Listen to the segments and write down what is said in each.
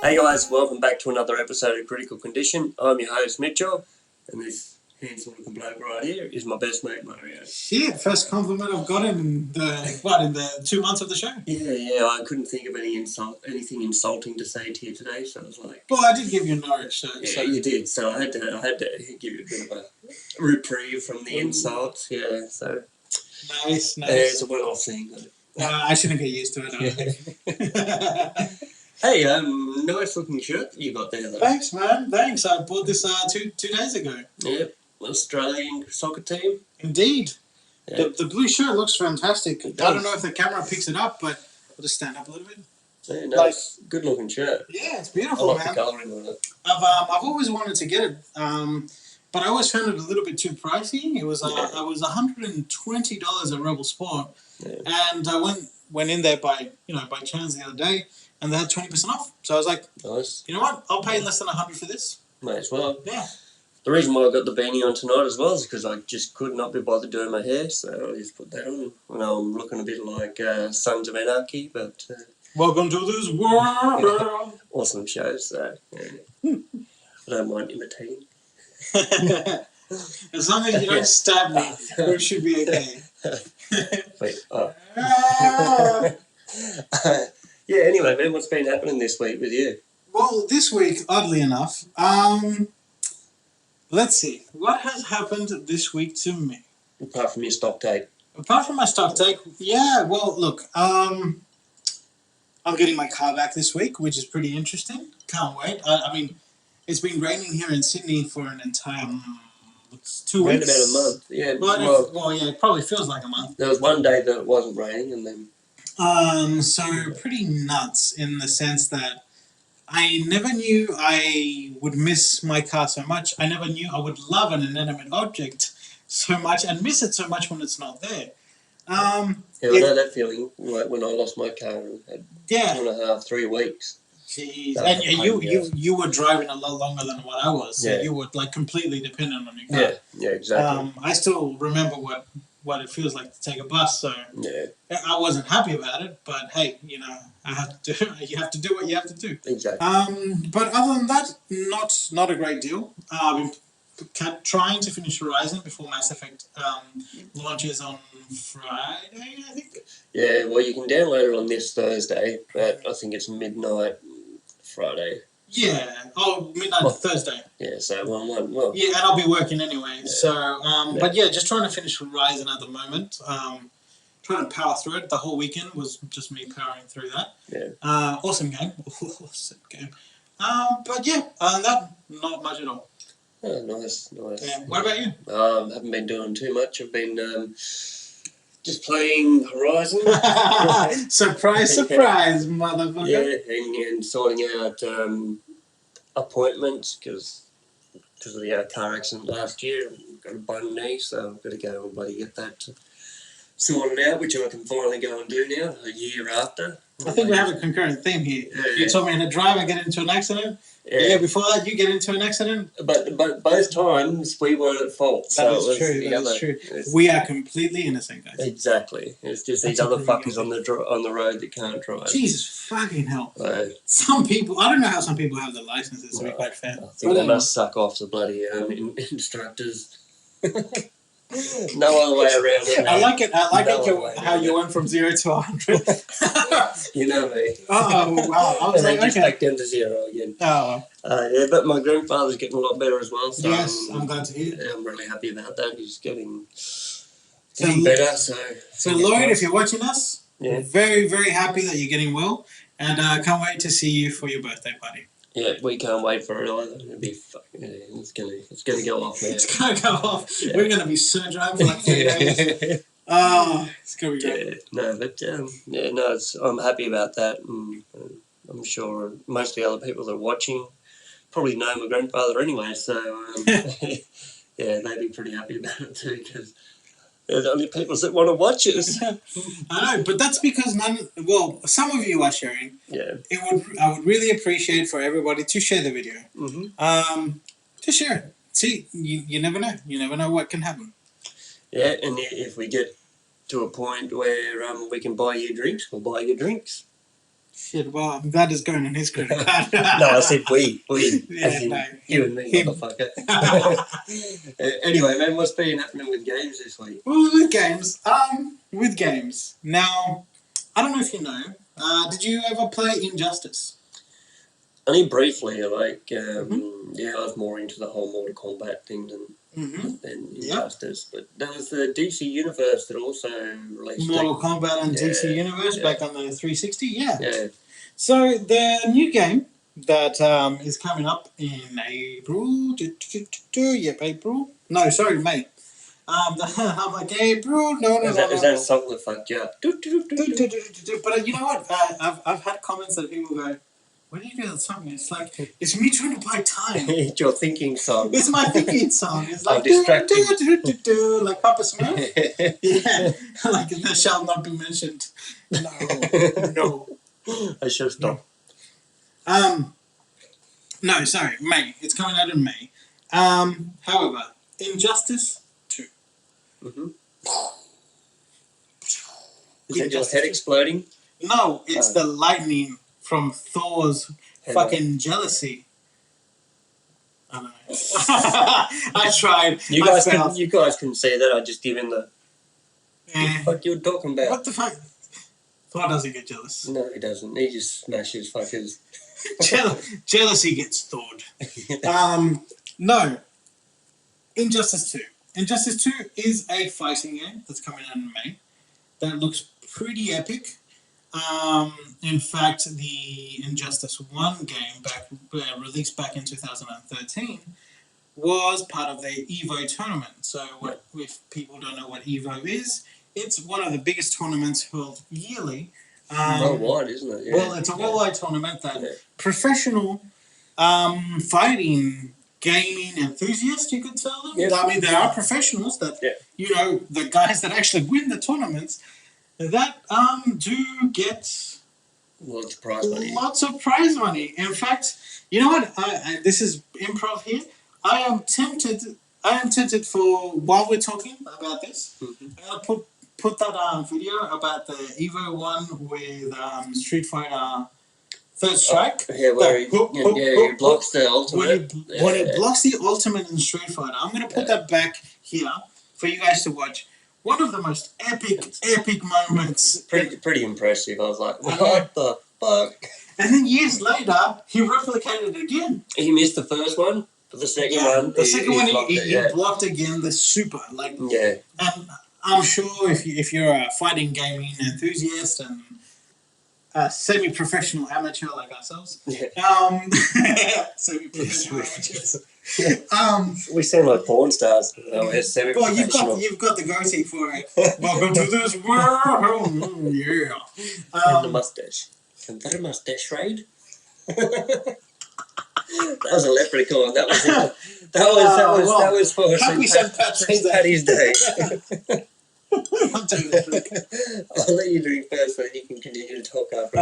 Hey guys, welcome back to another episode of Critical Condition. I'm your host Mitchell, and this handsome looking bloke right here is my best mate Mario. Shit, first compliment I've got in the 2 months of the show. Yeah, I couldn't think of anything insulting to say to you today, so I was like... Well, I did give you a Norwich shirt. Yeah, so. You did, so I had to give you a bit of a reprieve from the insults, yeah, so... Nice. It's a one-off thing. I shouldn't get used to it, I think. Hey, nice looking shirt that you got there though. Thanks, man. Thanks. I bought this two days ago. Yep, Australian soccer team. Indeed. Yep. The blue shirt looks fantastic. I don't know if the camera picks it up, but I'll just stand up a little bit. Yeah, nice. Good looking shirt. Yeah, it's beautiful, I like man. the colouring on it. I've always wanted to get it, but I always found it a little bit too pricey. It was $120 at Rebel Sport, and I went in there by chance the other day. And they had 20% off. So I was like, nice. You know what? I'll pay less than $100 for this. May as well. Yeah. The reason why I got the beanie on tonight as well is because I just could not be bothered doing my hair, so I just put that on. I know I'm looking a bit like Sons of Anarchy, but... Welcome to this world! Awesome show, so I don't mind imitating. As long as you don't stab me, we should be okay. Wait, yeah, anyway, man, what's been happening this week with you? Well, this week, oddly enough, let's see. What has happened this week to me? Apart from your stock take. Apart from my stock take, yeah, well, look, I'm getting my car back this week, which is pretty interesting. Can't wait. I mean, it's been raining here in Sydney for an entire 2 weeks. Around about a month, yeah. Well, yeah, it probably feels like a month. There was one day that it wasn't raining, and then... So pretty nuts in the sense that I never knew I would miss my car so much. I never knew I would love an inanimate object so much and miss it so much when it's not there. I know that feeling, like when I lost my car and had 2.5, 3 weeks. Jeez. And you were driving a lot longer than what I was, so you were like completely dependent on your car. Yeah, exactly. I still remember what it feels like to take a bus, so I wasn't happy about it, but hey, you have to do what you have to do. Exactly. But other than that, not a great deal. I've been trying to finish Horizon before Mass Effect launches on Friday, I think. Yeah, well, you can download it on this Thursday, but I think it's midnight Friday. Yeah. Oh, midnight Thursday. Yeah, so well. Yeah, and I'll be working anyway. Yeah. So, but yeah, just trying to finish Horizon at the moment. Trying to power through it. The whole weekend was just me powering through that. Yeah. Awesome game. Awesome game. But yeah, that not much at all. Oh, nice. Yeah. What about you? Haven't been doing too much. I've been just playing Horizon. Surprise, motherfucker. Yeah, and sorting out appointments because of the car accident last year. I've got a bone knee, so I've got to go and bloody get that sorted out, which I can finally go and do now, a year after. I think we have a concurrent theme here. Yeah. You told me in a drive I get into an accident. Yeah, before that you get into an accident. But both times we weren't at fault. That is true. We are completely innocent, guys. Exactly. It's just these other fuckers on the road that can't drive. Jesus fucking hell. Some people, I don't know how some people have the licenses to be quite fair. I think they must suck off the bloody instructors. No other way around it. I like it how you went from 0 to 100. You know me. Oh, wow. I was like, just back down to 0 again. Oh. Yeah, but my grandfather's getting a lot better as well. So yes, I'm glad to hear. I'm really happy about that. He's getting better. So Lloyd, if you're watching us, we're very, very happy that you're getting well. And I can't wait to see you for your birthday party. Yeah, we can't wait for it either. It'll be fucking. It's gonna go off, man. It's gonna go off. Yeah. We're gonna be so drunk for like 3 days. Oh, it's gonna be great. I'm happy about that, and I'm sure most of the other people that are watching probably know my grandfather anyway. So yeah, they'd be pretty happy about it too, because they're the only people that want to watch us. I know, but that's because some of you are sharing. Yeah. I would really appreciate for everybody to share the video. Mm-hmm. To share it. See, you never know. You never know what can happen. Yeah, and if we get to a point where we can buy you drinks, we'll buy you drinks. Shit, well, I'm glad it's going in his credit card. No, I said we. Yeah, as in no, you and me, him. motherfucker. Anyway, man, what's been happening with games this week? Well, with games. Now, I don't know if you know, did you ever play Injustice? Only briefly, like, yeah, I was more into the whole Mortal Kombat thing than Injustice. But there was the DC Universe that also released Mortal Kombat and DC Universe back on the 360, yeah. So the new game that is coming up in April, April? No, sorry, May. I'm like, April? No. Is that a song that fucked you up? But you know what? I've had comments that people go, "Why do you do that song?" It's like, it's me trying to buy time. It's your thinking song. It's my thinking song. It's like, like Papa Smurf. Yeah, like that shall not be mentioned. No. I should stop. No, sorry, May. It's coming out in May. However, Injustice 2. Is that your head exploding? No, it's the lightning from Thor's fucking jealousy. I don't know. I tried. You guys can see that. I just given the. What the fuck you were talking about? What the fuck? Thor doesn't get jealous. No, he doesn't. He just smashes fuckers. Jealousy gets thawed. No. Injustice 2. Injustice 2 is a fighting game that's coming out in May. That looks pretty epic. In fact, the Injustice 1 game released back in 2013 was part of the EVO tournament. So if people don't know what EVO is, it's one of the biggest tournaments held yearly. Worldwide, isn't it? Yeah. Well, it's a worldwide tournament that professional fighting, gaming enthusiasts, you could tell them. Yeah. I mean, there are professionals that, you know, the guys that actually win the tournaments that do get lots of prize money. Lots of prize money. In fact, you know what? This is improv here. I am tempted for, while we're talking about this, I'll put that video about the EVO one with Street Fighter Third Strike. Where he blocks the ultimate. When he blocks the ultimate in Street Fighter. I'm going to put that back here for you guys to watch. One of the most epic moments. Pretty impressive. I was like, what the fuck? And then years later, he replicated it again. He missed the first one, but the second one, he blocked again. The super, and I'm sure if you're a fighting gaming enthusiast and a semi-professional amateur like ourselves, semi-professional amateurs. We sound like porn stars. Well, you've got the goatee for it. Welcome to this world. Yeah. And the mustache. Is that a mustache raid? That was a leprechaun. That was it. That was for St. Paddy's Day. I'll let you drink first, so you can continue to talk after.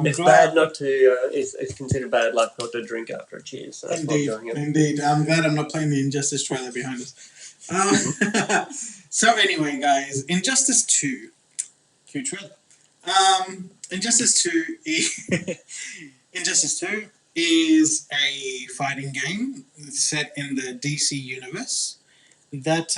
It's bad not to. It's considered bad luck not to drink after a cheers. So indeed. I'm glad I'm not playing the Injustice trailer behind us. So anyway, guys, Injustice 2, cute trailer. Injustice 2 is a fighting game set in the DC universe that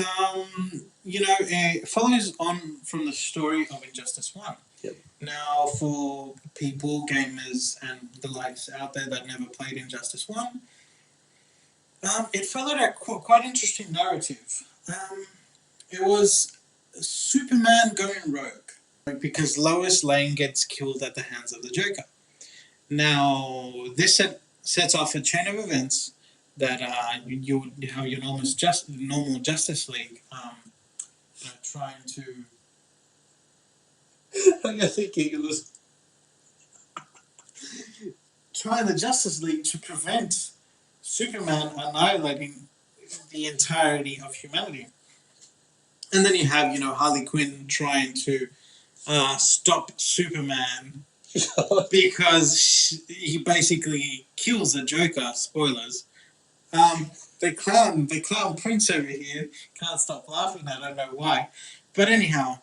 follows on from the story of Injustice 1. Yep. Now, for people, gamers, and the likes out there that never played Injustice 1, it followed a quite interesting narrative. It was Superman going rogue because Lois Lane gets killed at the hands of the Joker. Now, this sets off a chain of events that you have your normal Justice League trying to. I'm thinking it was trying the Justice League to prevent Superman annihilating the entirety of humanity, and then you have Harley Quinn trying to stop Superman because he basically kills the Joker. Spoilers. The clown Prince over here can't stop laughing. I don't know why. But anyhow,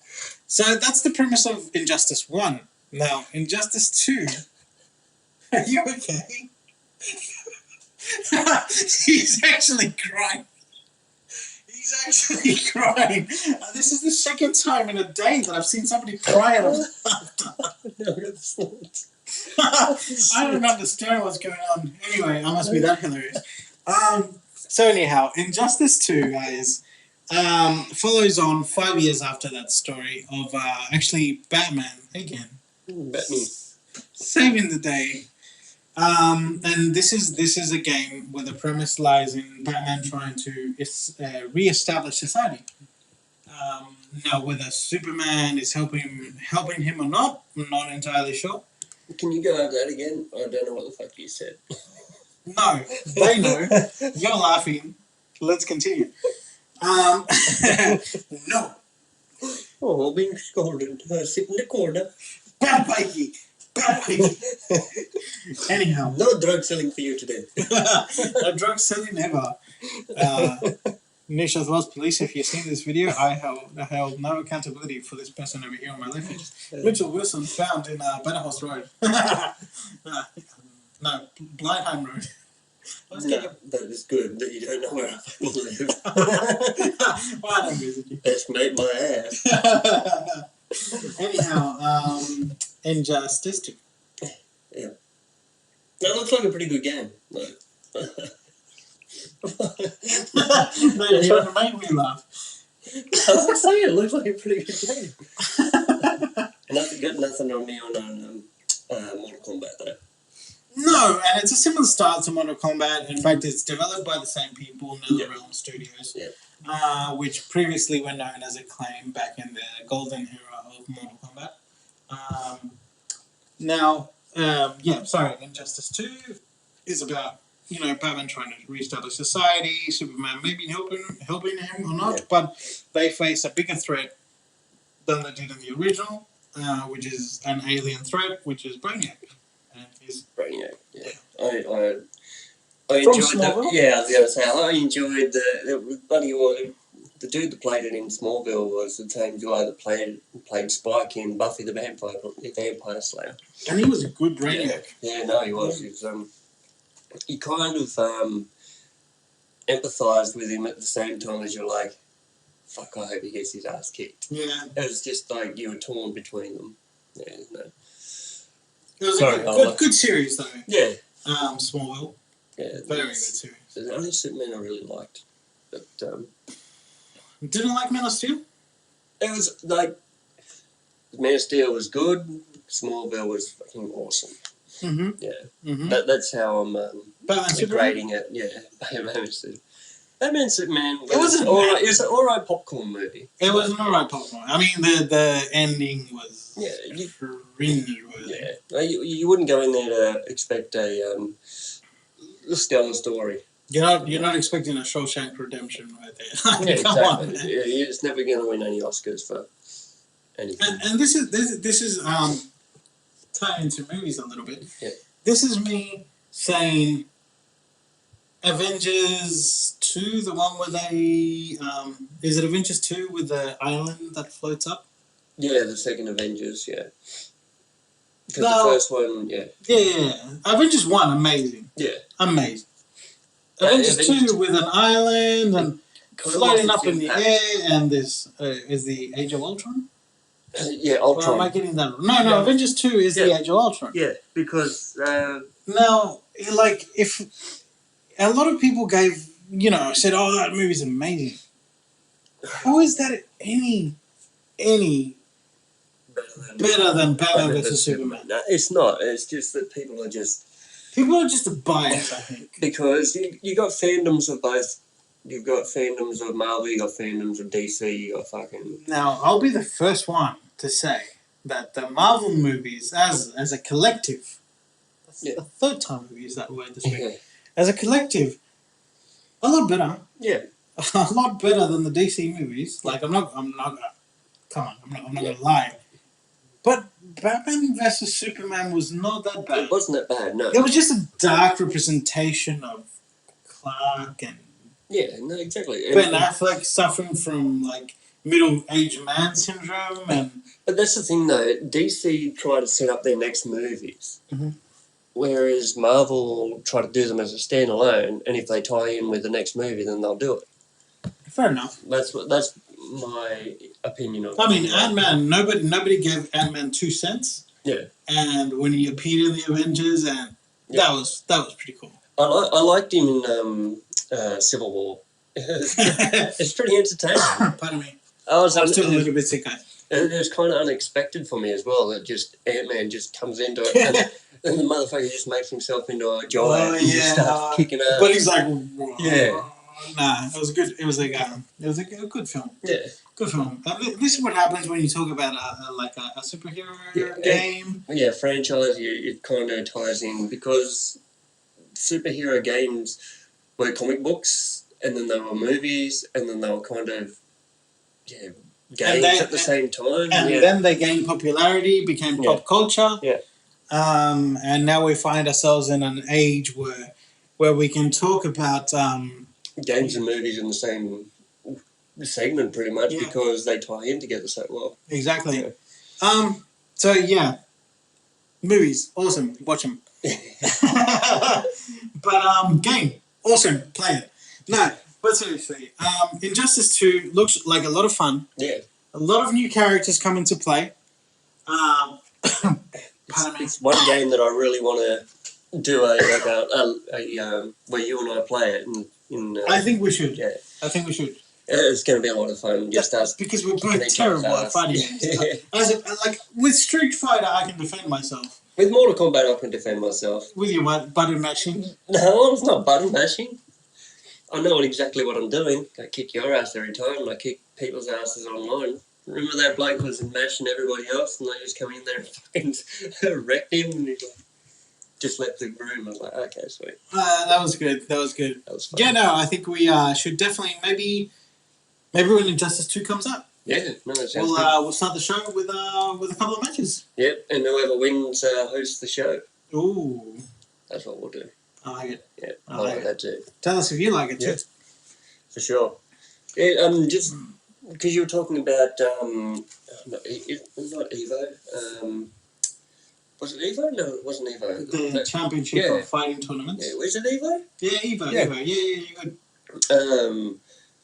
so that's the premise of Injustice 1. Now, Injustice 2 Are you okay? He's actually crying. He's actually crying. This is the second time in a day that I've seen somebody cry out of laughter. I don't understand what's going on. Anyway, I must be that hilarious. So anyhow, Injustice 2, guys, follows on 5 years after that story of actually Batman again. Batman. Saving the day. And this is a game where the premise lies in Batman trying to re-establish society. Now, whether Superman is helping him or not, I'm not entirely sure. Can you go over that again? I don't know what the fuck you said. No, they know. You're laughing. Let's continue. No. Oh, I'm being scolded. Sit in the corner. Bad Pikey. Bad Pikey. Anyhow. No drug selling for you today. No drug selling ever. New South Wales Police, if you've seen this video, I held no accountability for this person over here on my left. Mitchell Wilson found in Bannerhorse Road. No, Blindheim Road. No, that is good that you don't know where I fucking live. Well, I don't visit you. Best mate my ass. Anyhow, Injustice 2. Yeah. That looks like a pretty good game. Like, They're trying to make me laugh. I was saying, it looks like a pretty good game. Nothing on me on Mortal Kombat though. No, and it's a similar style to Mortal Kombat. In fact, it's developed by the same people, NetherRealm Studios, which previously were known as Acclaim back in the golden era of Mortal Kombat. Injustice 2 is about, Batman trying to reestablish society, Superman maybe helping him or not, but they face a bigger threat than they did in the original, which is an alien threat, which is Brainiac. Brainiac, yeah. I enjoyed that. Yeah, I was going to say, I enjoyed the dude that played it in Smallville was the same guy that played Spike in Buffy the Vampire Slayer. And he was a good Brainiac. Yeah, no, he was. He was, you kind of empathised with him at the same time as you're like, fuck, I hope he gets his ass kicked. Yeah. It was just like you were torn between them. Yeah, no. It was a good series, though. Yeah. Smallville. Yeah. Very good series. The only Superman I really liked. But, didn't like Man of Steel? It was like, Man of Steel was good, Smallville was fucking awesome. Mm-hmm. Yeah. Mm-hmm. That's how I'm grading it. Yeah. Batman Superman was an alright popcorn movie. It was an alright popcorn. I mean, the ending was cringe. Yeah. You wouldn't go in there to expect a stellar story. You're not expecting a Shawshank Redemption right there. Yeah, come on. Yeah, it's never going to win any Oscars for anything. And this is tying into movies a little bit. Yeah. This is me saying Avengers 2, the one where they is it Avengers 2 with the island that floats up? Yeah, the second Avengers, yeah. Because the first one, yeah. Yeah. Avengers 1, amazing. Yeah. Amazing. Avengers 2 with an island and floating up in the air, and this is the Age of Ultron? Yeah, Ultron. Or am I getting that wrong? No, Avengers 2 is the Age of Ultron. Yeah, because... Now, like, if a lot of people said, oh, that movie's amazing. How is that any better than Batman vs. Superman? No, it's not. It's just that people are just biased, I think. Because you got fandoms of both. You've got fandoms of Marvel, you got fandoms of DC, you got fucking... Now, I'll be the first one to say that the Marvel movies, as a collective, that's the third time we've used that word this week, as a collective, a lot better. Yeah. A lot better than the DC movies. Like, I'm not gonna lie. But Batman vs. Superman was not that bad. It wasn't that bad, no. It was just a dark representation of Clark and... Yeah, no, exactly. Ben Affleck suffering from, like, middle-aged man syndrome and... But that's the thing, though. DC tried to set up their next movies. Mm-hmm. Whereas Marvel try to do them as a standalone, and if they tie in with the next movie, then they'll do it. Fair enough. That's my opinion of it. I mean, Ant-Man, nobody gave Ant-Man 2 cents. Yeah. And when he appeared in the Avengers, and that was pretty cool. I liked him in Civil War. It's pretty entertaining. Pardon me. I was still a little bit sick, guys. And it was kind of unexpected for me as well, that just Ant-Man just comes into it, and the motherfucker just makes himself into a giant and just starts kicking ass. But he's like, yeah. Nah, it was good. It was a good film. Yeah. Good film. This is what happens when you talk about a superhero game. Yeah, franchise, it kind of ties in, because superhero games were comic books, and then they were movies, and then they were kind of, games at the same time. And then they gained popularity, became pop culture. Yeah. And now we find ourselves in an age where we can talk about games and movies in the same segment, pretty much, because they tie in together so well. Exactly. Yeah. So yeah, movies, awesome, watch them. But game, awesome, play it. No, but seriously, Injustice 2 looks like a lot of fun. Yeah. A lot of new characters come into play. It's one game that I really want to do where you and I play it. I think we should. Yeah. I think we should. It's going to be a lot of fun. Just us, because we're both terrible at fighting games. Like with Street Fighter, I can defend myself. With Mortal Kombat, I can defend myself. With your button mashing? No, it's not button mashing. I know exactly what I'm doing. I kick your ass every time, and I kick people's asses online. Remember that bloke was mashing everybody else, and I just come in there and fucking wrecked him, and he just left the room. I was like, okay, sweet. That was good. That was good. That was fun. Yeah, no, I think we should definitely maybe when Injustice 2 comes up. Yeah, no, that sounds good. We'll start the show with a couple of matches. Yep, and whoever wins hosts the show. Ooh. That's what we'll do. I like it. Yeah, I like that too. Tell us if you like it too. For sure. Yeah, just because you were talking about not Evo. Was it Evo? No, it wasn't Evo. The championship of fighting tournaments. Yeah, was it Evo? Yeah, Evo. Yeah. Evo. Yeah, you're good.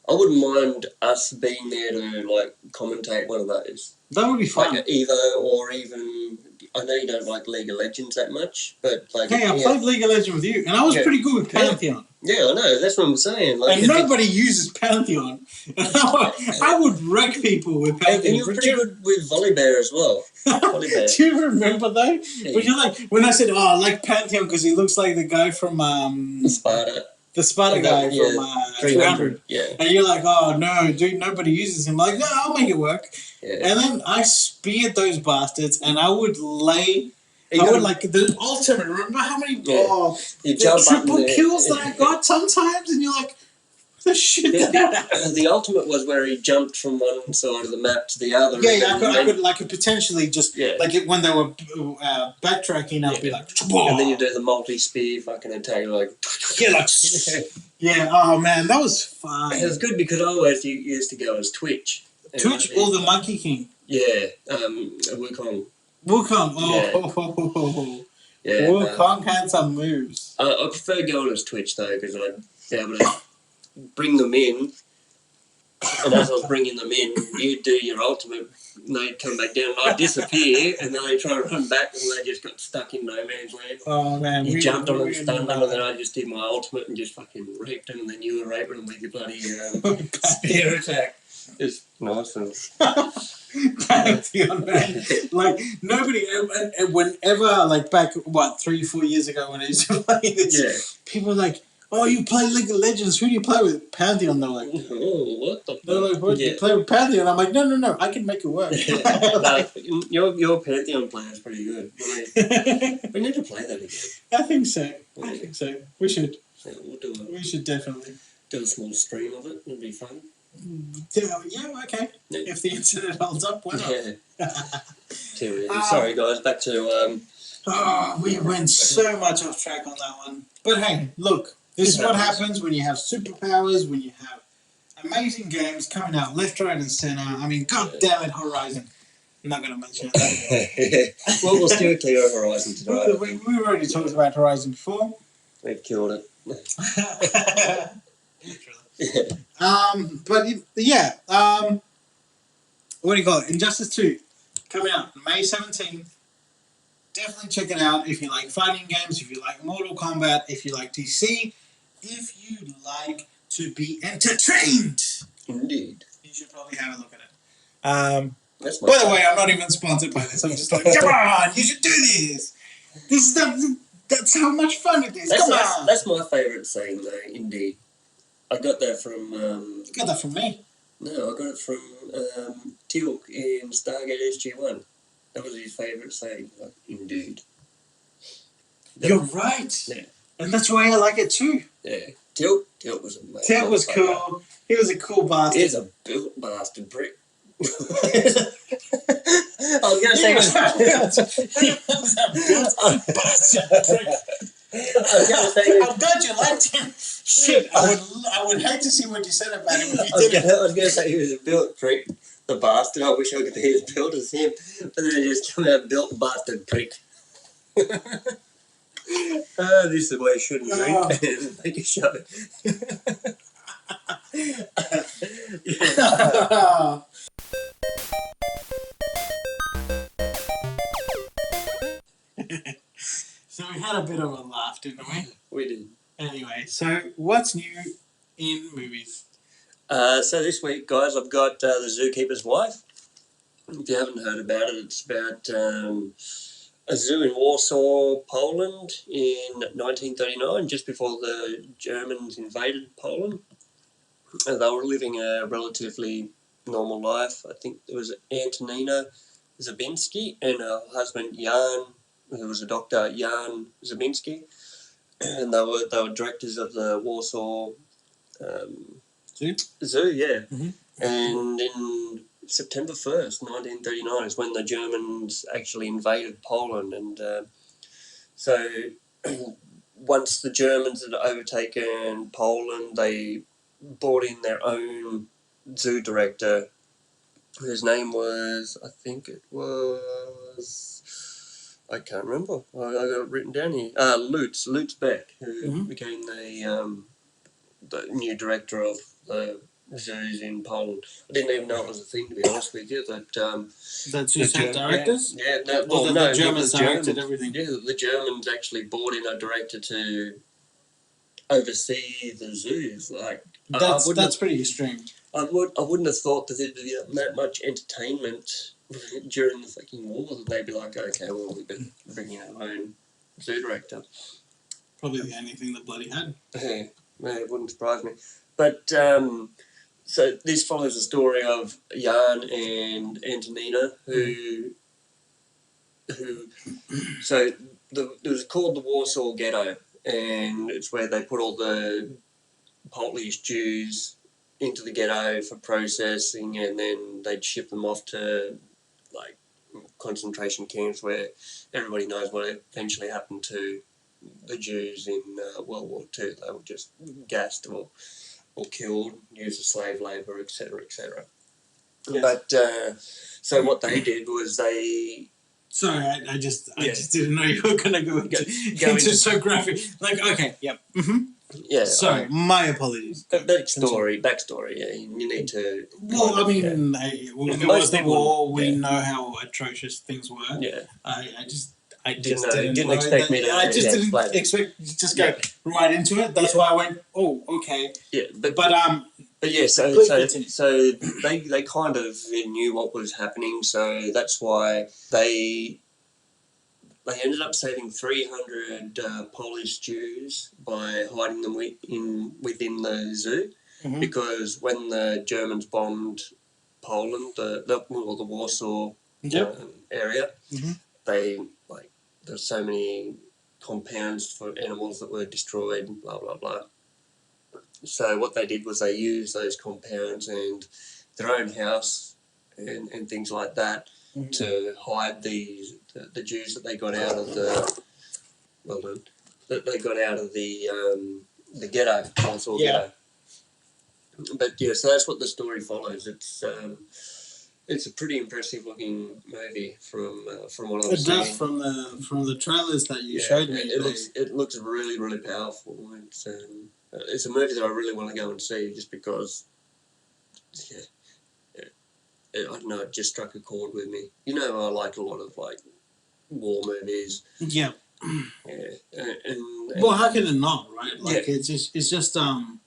I wouldn't mind us being there to commentate one of those. That would be fun. Like Evo, or even, I know you don't like League of Legends that much, but hey, I played League of Legends with you, and I was pretty good with Pantheon. Yeah, I know. That's what I'm saying. And nobody uses Pantheon. I would wreck people with Pantheon. And you're pretty good with Volibear as well. Volibear. Do you remember though? Yeah. But you're like, when I said, I like Pantheon because he looks like the guy from Sparta. The Sparta guy from 300. Yeah. And you're like, oh no, dude, nobody uses him. Like, no, I'll make it work. Yeah. And then I speared those bastards, and I would the ultimate. Remember how many the triple kills that I got sometimes, and you're like, the shit. The ultimate was where he jumped from one side of the map to the other. Yeah, I could potentially just when they were backtracking, I'd be like, and then you do the multi-spear fucking attack, Oh man, that was fun. It was good because I always used to go as Twitch. Twitch or the Monkey King. Yeah, Wukong. Wukong, yeah. Wukong had some moves. I prefer going as Twitch though, because I'd be able to bring them in, and as I was bringing them in, you'd do your ultimate, and they'd come back down, and I'd disappear, and then they'd try to run back, and they just got stuck in no man's land. Oh man, you jumped on them, stunned them, and then I just did my ultimate and just fucking raped them, and then you were raping them with your bloody spear attack. It's nice. Pantheon, man. Like, nobody, and whenever, back, 3-4 years ago when I used to play this, people were like, oh, you play League of Legends, who do you play with? Pantheon. They're like, oh, what the fuck? They're like, what, you play with Pantheon? I'm like, no, I can make it work. Your Pantheon player is pretty good. We need to play that again. I think so. We should. Yeah, we'll do it. We should definitely. Do a small stream of it. It'll be fun. Yeah, okay. Yeah. If the internet holds up, why not? Sorry, guys. Back to... we went so much off track on that one. But hey, look. This is what happens when you have superpowers, when you have amazing games coming out left, right, and center. I mean, god damn it, Horizon. I'm not going to mention it. Well, we'll steer clear of Horizon tonight. We've already talked about Horizon before. We've killed it. But yeah, what do you call it? Injustice 2 coming out May 17th. Definitely check it out if you like fighting games, if you like Mortal Kombat, if you like DC, if you like to be entertained. Indeed. You should probably have a look at it. By the way, I'm not even sponsored by this. I'm just like, come on, you should do this. That's how much fun it is. Come on. That's my favourite saying, though. Indeed. I got that from. You got that from me? No, I got it from Teal'c in Stargate SG-1. That was his favourite saying. Like, indeed. You're right. Yeah. And that's why I like it too. Yeah. Teal'c was amazing. Teal'c was cool. He was a cool bastard. He's a built bastard prick. I was going to say... He was a built bastard prick. I'm glad you liked him. Shit, I would hate to see what you said about him if you didn't. I was going to say he was a built prick, the bastard. I wish I could be as built as him. But then it just come out built bastard prick. This is why you shouldn't drink and make a show. So we had a bit of a laugh, didn't we? We did. Anyway, so what's new in movies? So this week, guys, I've got the Zookeepers Wife. If you haven't heard about it, it's about a zoo in Warsaw, Poland in 1939, just before the Germans invaded Poland. They were living a relatively normal life. I think there was Antonina Zabinski and her husband Jan, who was a doctor, Jan Zabinski, and they were directors of the Warsaw Zoo, yeah. Mm-hmm. And in September 1st, 1939 is when the Germans actually invaded Poland, and so once the Germans had overtaken Poland, they brought in their own zoo director, whose name was, I can't remember. I got it written down here. Lutz Beck, who became the new director of the zoos in Poland. I didn't even know it was a thing, to be honest with you. That zoos had directors? Yeah, the Germans directed everything. Yeah, the Germans actually brought in a director to oversee the zoos. Like that's pretty extreme. I wouldn't have thought that there'd be that much entertainment during the fucking war that they'd be like, okay, well, we've been bringing our own zoo director. Probably the only thing that bloody had. Yeah, it wouldn't surprise me. But so this follows the story of Jan and Antonina, who so it was called the Warsaw Ghetto, and it's where they put all the Polish Jews into the ghetto for processing, and then they'd ship them off to like concentration camps, where everybody knows what eventually happened to the Jews in World War II. They were just gassed or killed, used as slave labour, etc., etc. Yes. But so what they did was they... Sorry, I just didn't know you were going to go into so graphic. Like, okay, yep. Mm-hmm. Yeah. Sorry, my apologies. Backstory, yeah. You need to... Well, I mean, it was the war. We know how atrocious things were. Yeah. I just didn't expect me to... I just didn't expect you just go right into it. That's why I went, oh, okay. Yeah, but yeah, so they kind of knew what was happening, so that's why they ended up saving 300 Polish Jews by hiding them within the zoo, because when the Germans bombed Poland, the Warsaw area, they there's so many compounds for animals that were destroyed, blah blah blah. So what they did was they used those compounds and their own house and things like that to hide the Jews that they got out of the ghetto, Warsaw ghetto. But yeah, so that's what the story follows. It's it's a pretty impressive looking movie from what I've It seen. does from the trailers that you showed me. It looks really, really powerful. It's a movie that I really want to go and see just because. I don't know, it just struck a chord with me. You know, I like a lot of like war movies. Yeah. Yeah. And well, how can it not, right? Like yeah. it's just an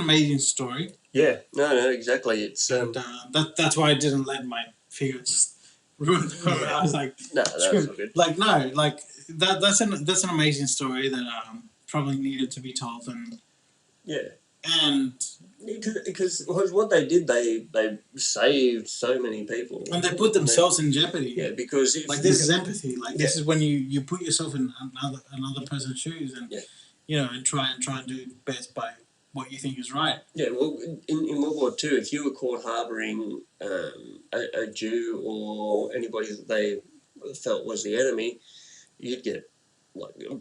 amazing story. Yeah. No, exactly. It's and that's why I didn't let my figure just ruin the movie. I was like, no, that's all good. Like no, like that's an amazing story that probably needed to be told and yeah. And because what they did, they saved so many people, and they put themselves in jeopardy. Yeah, because this is empathy. Like this is when you put yourself in another person's shoes and and try and do best by what you think is right. Yeah, well, in World War II, if you were caught harbouring a Jew or anybody that they felt was the enemy, you'd get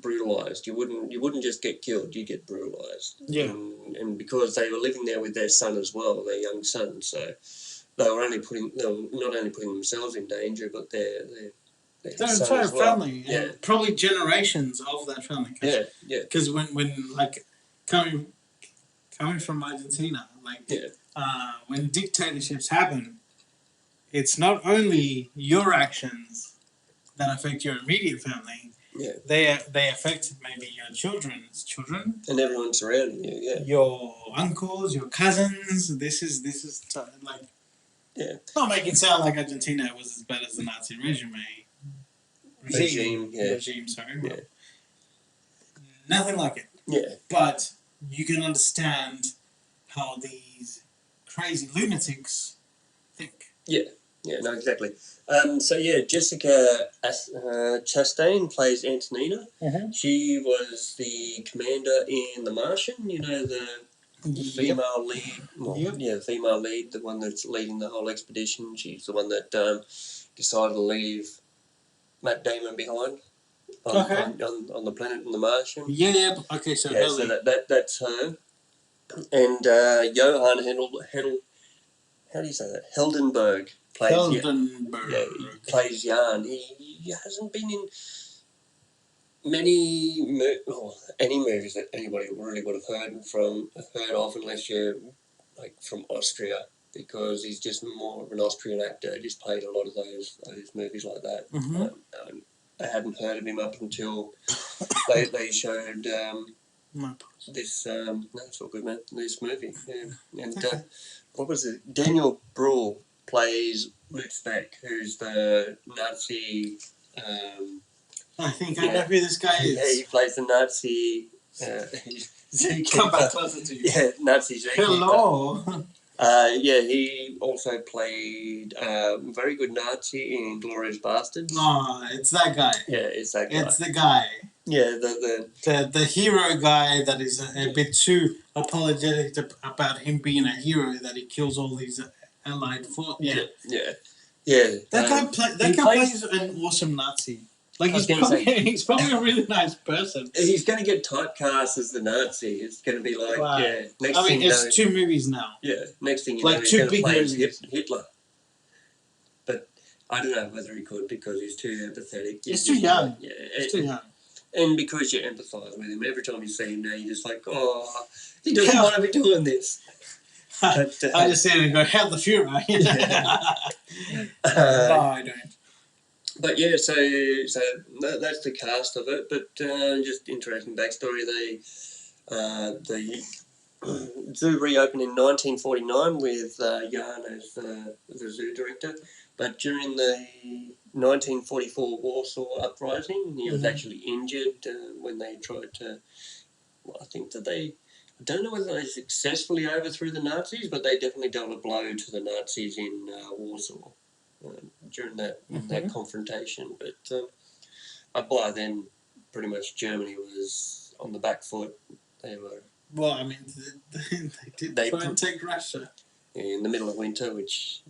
brutalised. You wouldn't just get killed. You'd get brutalised. Yeah. And because they were living there with their son as well, their young son, so they were not only putting themselves in danger, but their entire family, yeah. And probably generations of that family. Yeah. Because when like coming from Argentina, when dictatorships happen, it's not only your actions that affect your immediate family. Yeah. They affect maybe your children's children and everyone surrounding you. Yeah. Your uncles, your cousins. This is like. Yeah. Not make it sound like Argentina was as bad as the Nazi regime. Regime, sorry. Yeah. Nothing like it. Yeah. But you can understand how these crazy lunatics think. Yeah. Yeah, no, exactly. Jessica Chastain plays Antonina. Mm-hmm. She was the commander in The Martian, the female lead. Well, the female lead, the one that's leading the whole expedition. She's the one that decided to leave Matt Damon behind on the planet in The Martian. Yeah. Okay, so that's her. And Johan how do you say that? Heldenberg plays plays Jan. He hasn't been in any movies that anybody really would have heard of unless you're like from Austria, because he's just more of an Austrian actor. Just played a lot of those movies like that. Mm-hmm. I hadn't heard of him up until they showed this. No, it's all good, man. This movie, and what was it? Daniel Bruhl plays Lutz Beck, who's the Nazi. I think I know who this guy is. Yeah, he plays the Nazi. Zookeeper. Come back closer to you. Yeah, Nazi Zookeeper. Hello. He also played a very good Nazi in Inglourious Basterds. Oh, it's that guy. Yeah, it's that guy. It's the guy. Yeah, the hero guy that is a bit too apologetic about him being a hero, that he kills all these allied forces. Yeah. That guy plays an awesome Nazi. Like he's probably a really nice person. He's going to get typecast as the Nazi. It's going to be like, it's 2 movies now. Yeah, next thing you know, he's going to play Hitler. But I don't know whether he could, because he's too empathetic. He's too young. Yeah, he's too young. And because you empathise with him, every time you see him now, you're just like, oh, he doesn't want to be doing this. But, I just see him and go, "How's the Fuhrer?" No, I don't. But yeah, so that's the cast of it. But just interesting backstory. The zoo reopened in 1949 with Jan as the zoo director. But during the 1944 Warsaw Uprising, he was actually injured when they tried to. Well, I don't know whether they successfully overthrew the Nazis, but they definitely dealt a blow to the Nazis in Warsaw. During that confrontation, but by then, pretty much Germany was on the back foot. They were. Well, I mean, they did try and take Russia in the middle of winter, which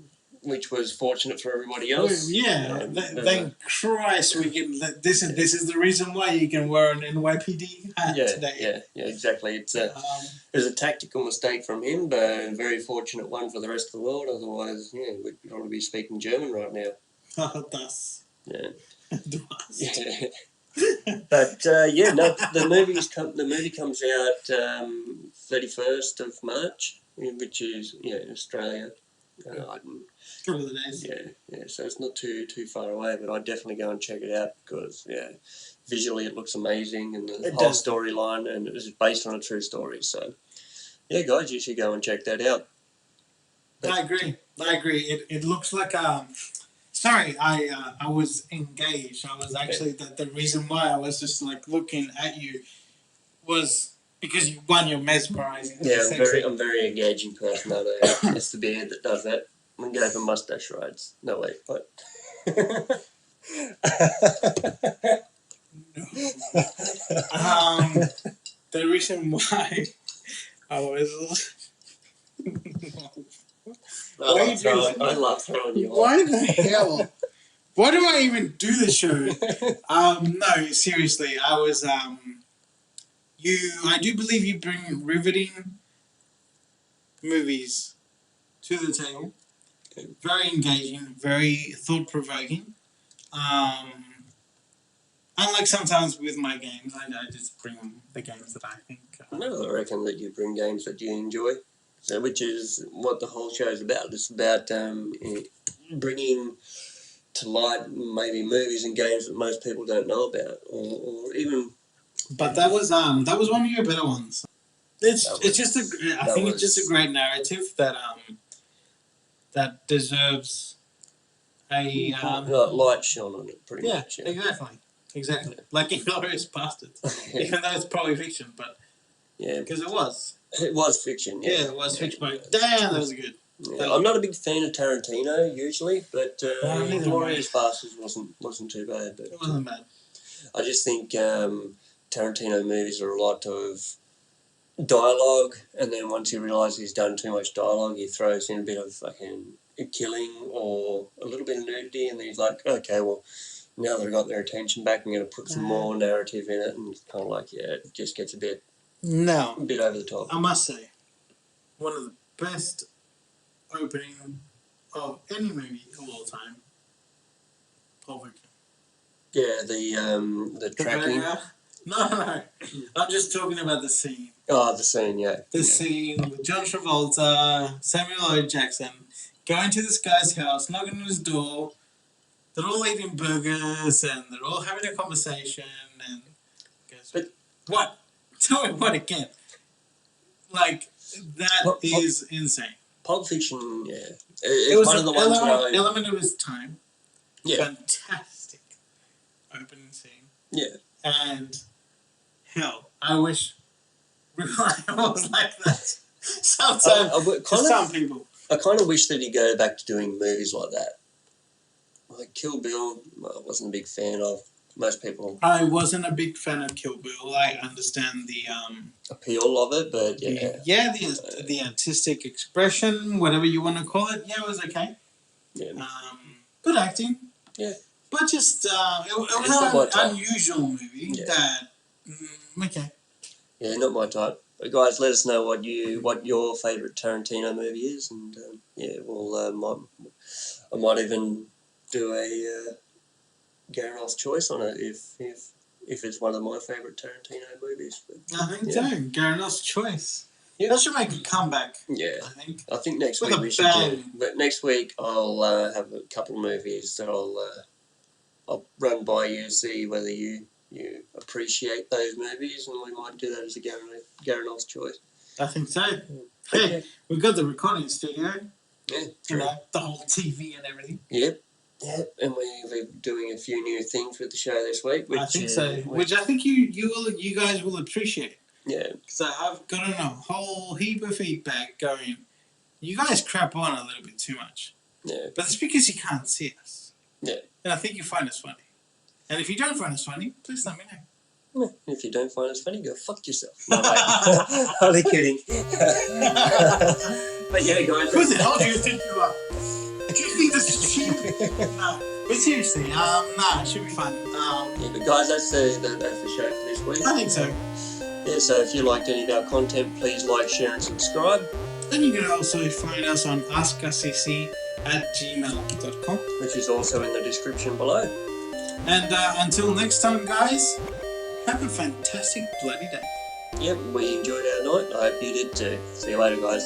which was fortunate for everybody else. Thank Christ we can. This is the reason why you can wear an NYPD hat today. Yeah, exactly. It was a tactical mistake from him, but a very fortunate one for the rest of the world. Otherwise, we'd probably be speaking German right now. Das. Yeah. Das. Yeah. But the movie comes out 31st of March, which is Australia. Couple of days. Yeah. So it's not too far away, but I'd definitely go and check it out because visually it looks amazing and the whole storyline, and it was based on a true story. So guys, you should go and check that out. But, I agree. It looks like Sorry, I was engaged. I was actually the reason why I was just like looking at you was because you're mesmerizing. Yeah, I'm very engaging person. It's the beard that does that. I'm gonna go for mustache rides. No wait, what? The reason why I was. I love throwing you off. Why the hell? Why do I even do the show? No, seriously, I was I do believe you bring riveting movies to the table. Very engaging, very thought-provoking. Unlike sometimes with my games, I just bring the games that I think. No, I reckon that you bring games that you enjoy. So, which is what the whole show is about. It's about bringing to light maybe movies and games that most people don't know about, or even. But that was one of your better ones. It's just a great narrative that deserves a light shone on it, pretty much. Yeah, exactly. Like Inglourious Bastards, even though it's probably fiction, but because it was. It was fiction, yeah. Yeah, it was fiction, but damn, that was good. Yeah. I'm not a big fan of Tarantino usually, but Inglourious Bastards wasn't too bad. But, it wasn't bad. I just think Tarantino movies are a lot of dialogue, and then once he realises he's done too much dialogue, he throws in a bit of fucking killing or a little bit of nudity, and then he's like, okay, well, now they've got their attention back, I'm going to put some more narrative in it, and it's kind of like, it just gets a bit over the top. I must say, one of the best opening of any movie of all time. Pulp Fiction. Yeah, the tracking. No. I'm just talking about the scene. Oh, the scene, yeah. The scene with John Travolta, Samuel L. Jackson, going to this guy's house, knocking on his door. They're all eating burgers and they're all having a conversation. And but what? Tell me what again? Like, that is insane. Pulp Fiction, yeah. It was one of the ones element of his time. Yeah. Fantastic opening scene. Yeah. And, hell, I wish real life was like that. Sometimes, some people. I kind of wish that he'd go back to doing movies like that. Like Kill Bill, I wasn't a big fan of. Most people. I wasn't a big fan of Kill Bill. I understand the appeal of it, but the artistic expression, whatever you want to call it. Yeah, it was okay. Yeah. Good acting. Yeah. But just it was an unusual movie. Yeah. Okay. Yeah, not my type. But guys, let us know what your favourite Tarantino movie is, and I might even do a Gareno's choice on it if it's one of my favourite Tarantino movies. But, I think so. Gareno's choice. Yeah. That should make a comeback. Yeah. I think next week we should do. But next week I'll have a couple of movies that I'll run by you, see whether you appreciate those movies, and we might do that as a Gareno's choice. I think so. Hey, we've got the recording studio. Yeah. You know, the whole TV and everything. Yep. Yeah, and we're doing a few new things with the show this week. Which, I think so. Which I think you guys will appreciate. Yeah. Because I've gotten a whole heap of feedback going, you guys crap on a little bit too much. Yeah. But it's because you can't see us. Yeah. And I think you find us funny. And if you don't find us funny, please let me know. Yeah. If you don't find us funny, go fuck yourself. No, mate. Only kidding. But yeah, guys. Who the hell do you think you are? Do you think this is cheap? No. But seriously, it should be fun. Yeah, but guys, that's the show for this week. I think so. Yeah, so if you liked any of our content, please like, share, and subscribe. And you can also find us on askuscc@gmail.com. Which is also in the description below. And until next time, guys, have a fantastic bloody day. Yep, we enjoyed our night. I hope you did too. See you later, guys.